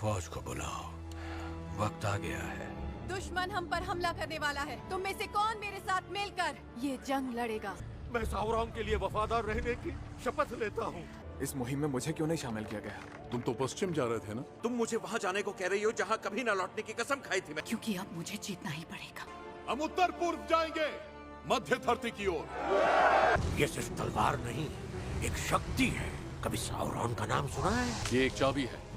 फौज को बुलाओ, वक्त आ गया है। दुश्मन हम पर हमला करने वाला है। तुम में से कौन मेरे साथ मिलकर ये जंग लड़ेगा? मैं सावरॉन के लिए वफादार रहने की शपथ लेता हूँ। इस मुहिम में मुझे क्यों नहीं शामिल किया गया? तुम तो पश्चिम जा रहे थे ना? तुम मुझे वहाँ जाने को कह रही हो जहाँ कभी न लौटने की कसम खाई थी मैं। क्योंकि अब मुझे जीतना ही पड़ेगा। हम उत्तर पूर्व जाएंगे, मध्य धरती की ओर। ये सिर्फ तलवार नहीं, एक शक्ति है। कभी सावरॉन का नाम सुना है? ये एक चाबी है।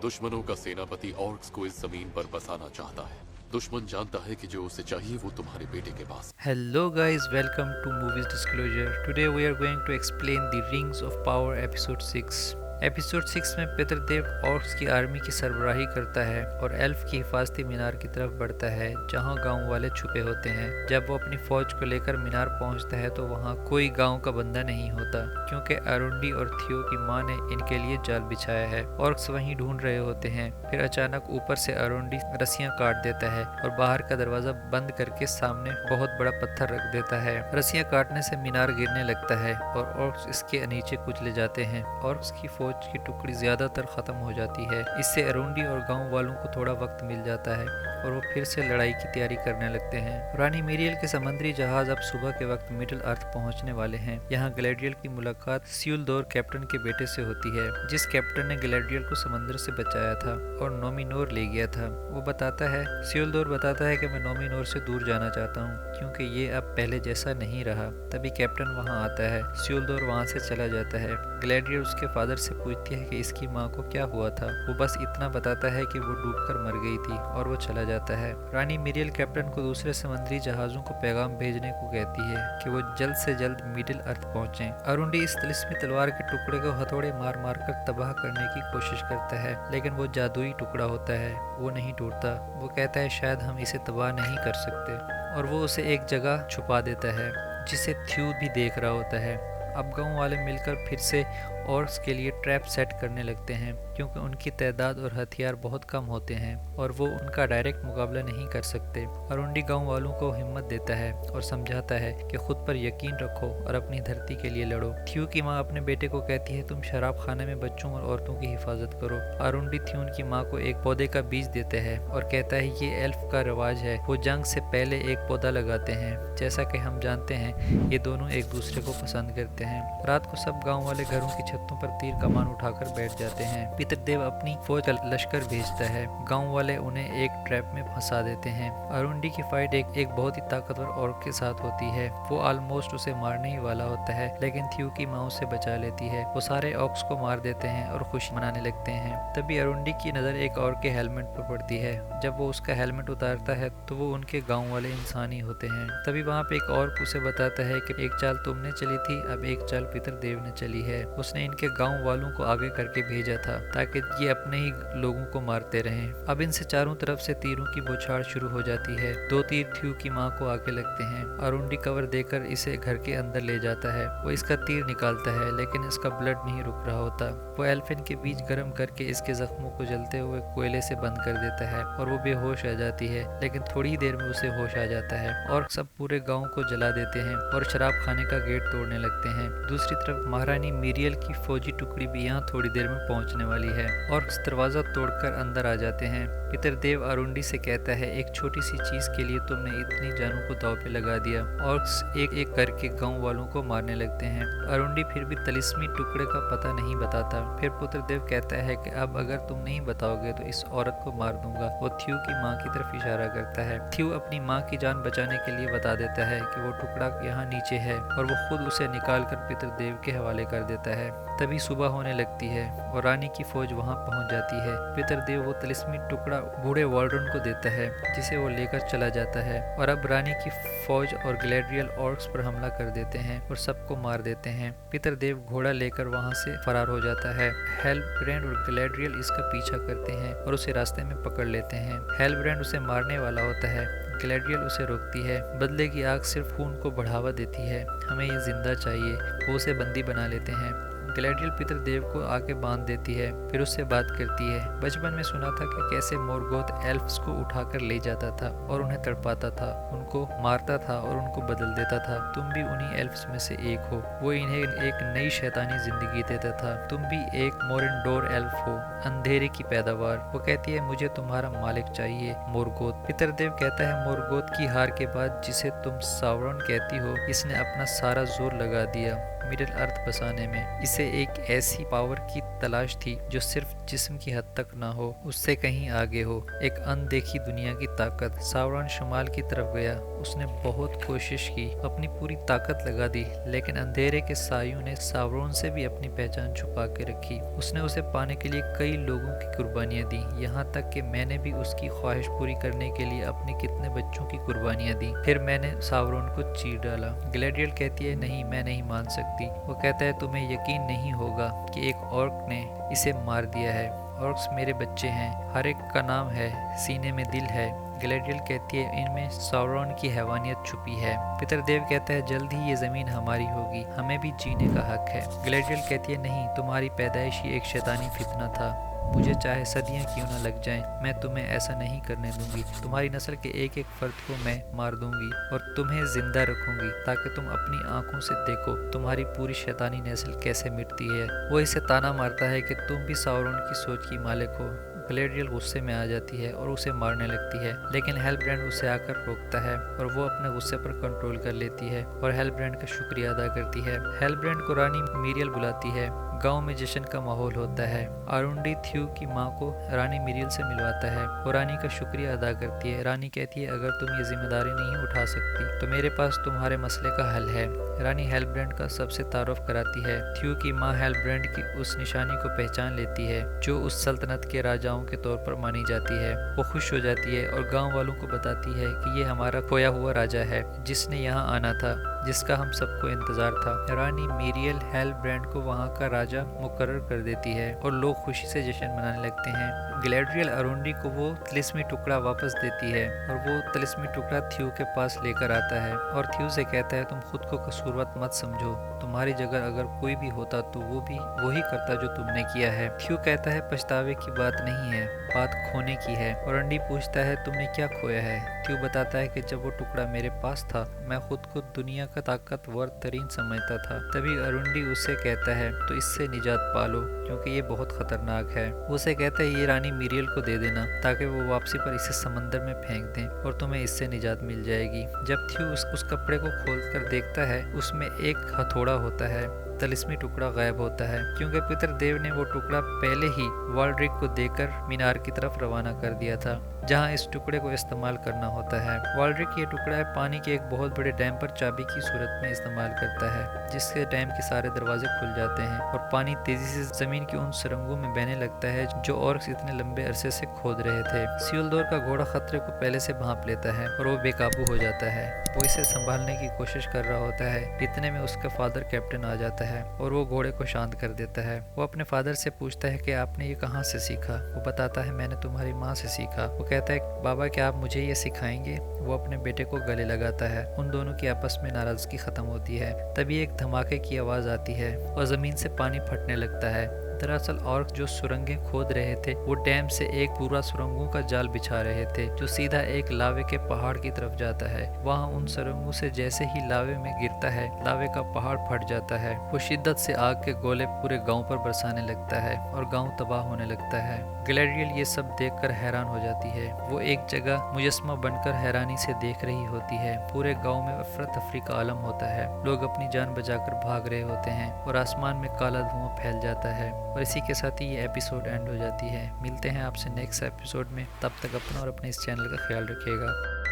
दुश्मनों का सेनापति ऑर्क्स को इस जमीन पर बसाना चाहता है। दुश्मन जानता है कि जो उसे चाहिए वो तुम्हारे बेटे के पास। Hello guys, welcome to Movies Disclosure. Today we are going to explain the Rings of Power episode 6. Episode 6 में पितृदेव ऑर्क्स की आर्मी की सरबराही करता है और एल्फ की हिफाजती मीनार की तरफ बढ़ता है जहां गांव वाले छुपे होते हैं। जब वो अपनी फौज को लेकर मीनार पहुंचता है तो वहां कोई गांव का बंदा नहीं होता क्योंकि अरुंडी और थियो की मां ने इनके लिए जाल बिछाया है। ऑर्क्स वहीं ढूंढ रहे होते हैं। फिर अचानक ऊपर से अरुंडी रस्सियां काट देता है और बाहर का दरवाजा बंद करके सामने बहुत बड़ा पत्थर रख देता है। रस्सियां काटने से मीनार गिरने लगता है और ऑर्क्स इसके नीचे कुचले जाते हैं। ऑर्क्स की फौज की टुकड़ी ज्यादातर खत्म हो जाती है। इससे अरुंडी और गांव वालों को थोड़ा वक्त मिल जाता है और वो फिर से लड़ाई की तैयारी करने लगते हैं। रानी मिरियल के समुद्री जहाज अब सुबह के वक्त मिडिल अर्थ पहुंचने वाले हैं। यहाँ गैलेड्रियल की मुलाकात सियुलदोर कैप्टन के बेटे से होती है, जिस कैप्टन ने गैलेड्रियल को समुद्र से बचाया था और नोमिनोर ले गया था। वो बताता है, सियुलदोर बताता है कि मैं नोमिनोर से दूर जाना चाहता हूँ क्योंकि ये अब पहले जैसा नहीं रहा। तभी कैप्टन वहाँ आता है। सियुलदोर वहाँ से चला जाता है। गैलेड्रियल उसके फादर से पूछती है कि इसकी माँ को क्या हुआ था। वो बस इतना बताता है कि वो डूबकर मर गई थी और वो चला जाता है। रानी मिरियल कैप्टन को दूसरे समुद्री जहाजों को पैगाम भेजने को कहती है कि वो जल्द से जल्द मिडिल अर्थ पहुंचे। अरुंडी इस तिलिस्मी तलवार के टुकड़े को हथौड़े मार मार कर तबाह करने की कोशिश करता है, लेकिन वो जादुई टुकड़ा होता है, वो नहीं टूटता। वो कहता है शायद हम इसे तबाह नहीं कर सकते और वो उसे एक जगह छुपा देता है जिसे थ्यू भी देख रहा होता है। अब गांव वाले मिलकर फिर से ऑर्क्स के लिए ट्रैप सेट करने लगते हैं क्योंकि उनकी तादाद और हथियार बहुत कम होते हैं और वो उनका डायरेक्ट मुकाबला नहीं कर सकते। अरुंडी गांव वालों को हिम्मत देता है और समझाता है कि खुद पर यकीन रखो और अपनी धरती के लिए लड़ो। थ्यू की माँ अपने बेटे को कहती है, तुम शराब खाने में बच्चों और औरतों की हिफाजत करो। अरुंडी थ्यून की माँ को एक पौधे का बीज देते हैं और कहता है ये एल्फ का रिवाज है, वो जंग से पहले एक पौधा लगाते हैं। जैसा कि हम जानते हैं ये दोनों एक दूसरे को पसंद करते हैं। रात को सब गाँव वाले घरों की छतों पर तीर कमान उठाकर बैठ जाते हैं। पितृदेव अपनी फौज का लश्कर भेजता है। गांव वाले उन्हें एक ट्रैप में फंसा देते हैं। अरुंडी की फाइट एक बहुत ही ताकतवर ऑर्क के साथ होती है। वो ऑलमोस्ट उसे मारने ही वाला होता है, लेकिन थ्यू की माँ उसे बचा लेती है। वो सारे ऑर्क्स को मार देते हैं और खुशी मनाने लगते हैं। तभी अरुंडी की नजर एक ऑर्क के हेलमेट पर पड़ती है। जब वो उसका हेलमेट उतारता है तो वो उनके गाँव वाले इंसान ही होते हैं। तभी वहाँ पे एक ऑर्क उसे बताता है कि एक चाल तुमने चली थी, अब एक चाल पितृदेव ने चली है। उसने इनके गांव वालों को आगे करके भेजा था ताकि ये अपने ही लोगों को मारते रहें। अब इनसे चारों तरफ से तीरों की बौछार शुरू हो जाती है। 2 तीर थ्यू की माँ को आगे लगते हैं। अरुंडी कवर देकर इसे घर के अंदर ले जाता है। वो इसका तीर निकालता है लेकिन इसका ब्लड नहीं रुक रहा होता। वो एल्फिन के बीज गर्म करके इसके जख्मों को जलते हुए कोयले से बंद कर देता है और वो बेहोश आ जाती है, लेकिन थोड़ी ही देर में उसे होश आ जाता है और सब पूरे गाँव को जला देते हैं और शराब खाने का गेट तोड़ने लगते हैं। दूसरी तरफ महारानी मिरियल की फौजी टुकड़ी भी यहाँ थोड़ी देर में पहुंचने वाली है और दरवाजा तोड़कर अंदर आ जाते हैं। पितृदेव अरुंडी से कहता है, एक छोटी सी चीज के लिए तुमने इतनी जानों को दांव पे लगा दिया। ऑर्क्स एक एक करके गांव वालों को मारने लगते हैं। अरुंडी फिर भी तिलिस्मी टुकड़े का पता नहीं बताता। फिर पुत्रदेव कहता है कि अब अगर तुम नहीं बताओगे तो इस औरत को मार दूंगा। वो थ्यू की माँ की तरफ इशारा करता है। थ्यू अपनी माँ की जान बचाने के लिए बता देता है कि वो टुकड़ा यहाँ नीचे है और वो खुद उसे निकाल कर पितृदेव के हवाले कर देता है। तभी सुबह होने लगती है और रानी की फौज वहां पहुंच जाती है। पितृदेव वो तिलिस्मी टुकड़ा बूढ़े वॉल्डन को देता है जिसे वो लेकर चला जाता है और अब रानी की फौज और गैलेड्रियल ऑर्क्स पर हमला कर देते हैं और सबको मार देते हैं। पितृदेव घोड़ा लेकर वहां से फरार हो जाता है। हेलब्रेंड और गैलेड्रियल इसका पीछा करते हैं और उसे रास्ते में पकड़ लेते हैं। हेलब्रेंड उसे मारने वाला होता है। गैलेड्रियल उसे रोकती है। बदले की आग सिर्फ खून को बढ़ावा देती है, हमें ये जिंदा चाहिए। वो उसे बंदी बना लेते हैं। गैलेडियल पितरदेव को आके बांध देती है, फिर उससे बात करती है। बचपन में सुना था कि कैसे मोर्गोथ एल्फ्स को उठाकर ले जाता था और उन्हें तड़पाता था, उनको मारता था और उनको बदल देता था। तुम भी उन्हीं एल्फ्स में से एक हो। वो इन्हें एक नई शैतानी जिंदगी देता था। तुम भी एक मोरिंडोर एल्फ हो, अंधेरे की पैदावार। वो कहती है मुझे तुम्हारा मालिक चाहिए मोर्गोथ। पितरदेव कहता है मोर्गोथ की हार के बाद, जिसे तुम सावरन कहती हो, इसने अपना सारा जोर लगा दिया मिडिल अर्थ बसाने में। इसे एक ऐसी पावर की तलाश थी जो सिर्फ जिस्म की हद तक ना हो, उससे कहीं आगे हो, एक अनदेखी दुनिया की ताकत। सावरन शुमाल की तरफ गया। उसने बहुत कोशिश की, अपनी पूरी ताकत लगा दी, लेकिन अंधेरे के सायों ने सावरन से भी अपनी पहचान छुपा के रखी। उसने उसे पाने के लिए कई लोगों की कुर्बानियां दी, यहाँ तक कि मैंने भी उसकी ख्वाहिश पूरी करने के लिए अपने कितने बच्चों की कुर्बानियां दी। फिर मैंने सावरन को चीर डाला। गैलेडियल कहती है नहीं, मैं नहीं मान सकती। वो कहता है तुम्हें यकीन नहीं होगा कि एक ऑर्क ने इसे मार दिया है। ऑर्क्स मेरे बच्चे हैं, हर एक का नाम है, सीने में दिल है। गैलेडियल कहती है इनमें सावरन की हैवानियत छुपी है। पितरदेव कहता है जल्द ही ये जमीन हमारी होगी, हमें भी जीने का हक है। गैलेडियल कहती है नहीं, तुम्हारी पैदाइश ही एक शैतानी फितना था, मुझे चाहे सदियां क्यों न लग जाएं, मैं तुम्हें ऐसा नहीं करने दूंगी। तुम्हारी नस्ल के एक एक फर्द को मैं मार दूंगी और तुम्हें जिंदा रखूंगी ताकि तुम अपनी आंखों से देखो तुम्हारी पूरी शैतानी नस्ल कैसे मिटती है। वो इसे ताना मारता है कि तुम भी सावरन की सोच की मालिक हो। गैलेडियल गुस्से में आ जाती है और उसे मारने लगती है, लेकिन हेलब्रेंड उसे आकर रोकता है और वो अपने गुस्से पर कंट्रोल कर लेती है और हेलब्रेंड का शुक्रिया अदा करती है। हेलब्रेंड को रानी मिरियल बुलाती है। गांव में जश्न का माहौल होता है। आरुंडी थ्यू की माँ को रानी मिरियल से मिलवाता है और रानी का शुक्रिया अदा करती है। रानी कहती है अगर तुम ये जिम्मेदारी नहीं उठा सकती तो मेरे पास तुम्हारे मसले का हल है। रानी हेलब्रेंड का सबसे तारुफ कराती है। थ्यू की माँ हेलब्रेंड की उस निशानी को पहचान लेती है जो उस सल्तनत के राजाओं के तौर पर मानी जाती है। वो खुश हो जाती है और गांव वालों को बताती है कि ये हमारा खोया हुआ राजा है जिसने यहाँ आना था, जिसका हम सबको इंतजार था। रानी मिरियल हेलब्रेंड को वहाँ का राजा मुकर्रर कर देती है और लोग खुशी से जश्न मनाने लगते हैं। गैलेडियल अरुंडी को वो तिलिस्मी टुकड़ा वापस देती है और वो तिलिस्मी टुकड़ा थ्यू के पास लेकर आता है और थ्यू से कहता है तुम खुद को कसूरवार मत समझो, तुम्हारी जगह अगर कोई भी होता तो वो भी वही करता जो तुमने किया है। थ्यू कहता है पछतावे की बात नहीं है, बात खोने की है। अरुंडी पूछता है तुमने क्या खोया है। थ्यू बताता है कि जब वो टुकड़ा मेरे पास था मैं खुद को दुनिया का ताकतवर तरीन समझता था। तभी अरुंडी उससे कहता है तो इससे निजात पालो क्योंकि ये बहुत खतरनाक है। उसे कहता है ये रानी मिरियल को दे देना ताकि वो वापसी पर इसे समंदर में फेंक दें और तुम्हें इससे निजात मिल जाएगी। जब थ्यू उस कपड़े को खोलकर देखता है उसमें एक हथौड़ा होता है। तिलिस्मी टुकड़ा गायब होता है क्योंकि पितरदेव ने वो टुकड़ा पहले ही वाल्ड्रिक को देकर मीनार की तरफ रवाना कर दिया था जहां इस टुकड़े को इस्तेमाल करना होता है। वाल्ड्रिक ये टुकड़ा पानी के एक बहुत बड़े डैम पर चाबी की सूरत में इस्तेमाल करता है जिससे डैम के सारे दरवाजे खुल जाते हैं और पानी तेजी से जमीन की उन सुरंगों में बहने लगता है जो ऑर्क्स इतने लंबे अरसे से खोद रहे थे। सियोल्दोर का घोड़ा खतरे को पहले से भांप लेता है और वो बेकाबू हो जाता है। वो इसे संभालने की कोशिश कर रहा होता है, इतने में उसका फादर कैप्टन आ जाता है और वो घोड़े को शांत कर देता है। वो अपने फादर से पूछता है कि आपने ये कहाँ से सीखा। वो बताता है मैंने तुम्हारी माँ से सीखा। वो कहता है बाबा क्या आप मुझे ये सिखाएंगे। वो अपने बेटे को गले लगाता है। उन दोनों की आपस में नाराजगी खत्म होती है। तभी एक धमाके की आवाज आती है और जमीन से पानी फटने लगता है। दरअसल ऑर्क जो सुरंगें खोद रहे थे वो डैम से एक पूरा सुरंगों का जाल बिछा रहे थे जो सीधा एक लावे के पहाड़ की तरफ जाता है। वहाँ उन सुरंगों से जैसे ही लावे में गिरता है लावे का पहाड़ फट जाता है। वो शिद्दत से आग के गोले पूरे गांव पर बरसाने लगता है और गांव तबाह होने लगता है। गैलेडियल ये सब देखकर हैरान हो जाती है। वो एक जगह मुजस्मा बनकर हैरानी से देख रही होती है। पूरे गांव में अफरा तफरी का आलम होता है। लोग अपनी जान बचाकर भाग रहे होते हैं और आसमान में काला धुआं फैल जाता है और इसी के साथ ही ये एपिसोड एंड हो जाती है। मिलते हैं आपसे नेक्स्ट एपिसोड में, तब तक अपना और अपने इस चैनल का ख्याल रखिएगा।